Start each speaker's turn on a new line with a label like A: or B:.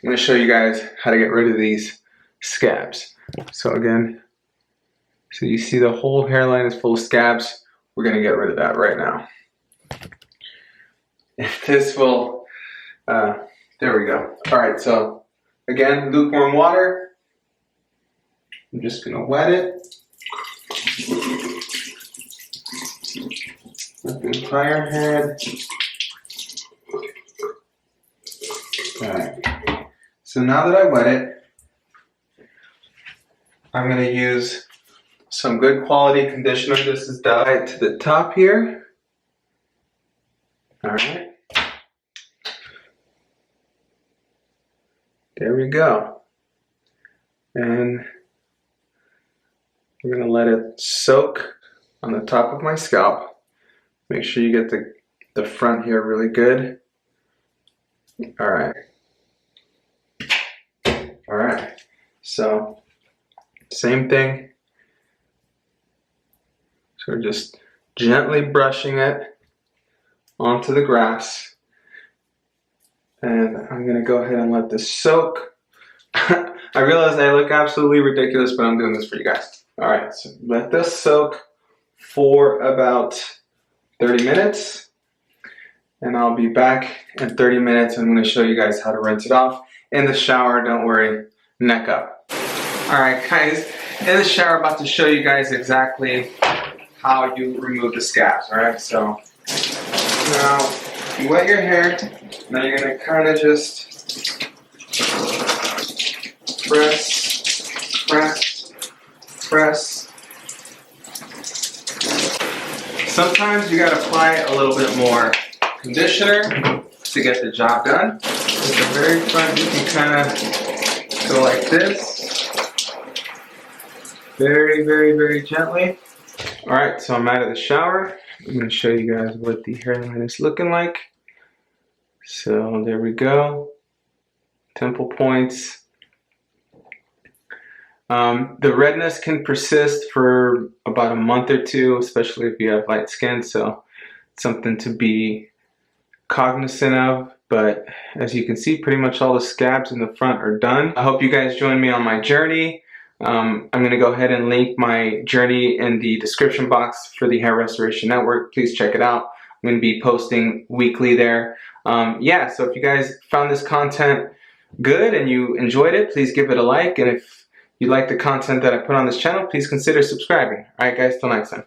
A: I'm going to show you guys how to get rid of these scabs. So again, so you see the whole hairline is full of scabs. We're going to get rid of that right now. This will, there we go. All right, so again, lukewarm water. I'm just going to wet it with the entire head. All right. So now that I wet it, I'm going to use some good quality conditioner. This is dyed to the top here. All right. There we go. And I'm going to let it soak on the top of my scalp. Make sure you get the front here really good. All right. All right. So same thing. So just gently brushing it onto the grafts. And I'm going to go ahead and let this soak. I realize I look absolutely ridiculous, but I'm doing this for you guys. All right, so let this soak for about 30 minutes. And I'll be back in 30 minutes. I'm going to show you guys how to rinse it off. In the shower, don't worry, neck up. All right, guys, in the shower, about to show you guys exactly how you remove the scabs. All right, so now you wet your hair. Now you're going to kind of just press, press, press. Sometimes you got to apply a little bit more conditioner to get the job done. At the very front, you can kind of go like this. Very, very, very gently. All right, so I'm out of the shower. I'm going to show you guys what the hairline is looking like. So there we go. Temple points. The redness can persist for about a month or two, especially if you have light skin. So it's something to be cognizant of. But as you can see, pretty much all the scabs in the front are done. I hope you guys join me on my journey. I'm going to go ahead and link my journey in the description box for the Hair Restoration Network. Please check it out. I'm going to be posting weekly there. Yeah, so if you guys found this content good and you enjoyed it, please give it a like. And if you like the content that I put on this channel, please consider subscribing. All right, guys, till next time.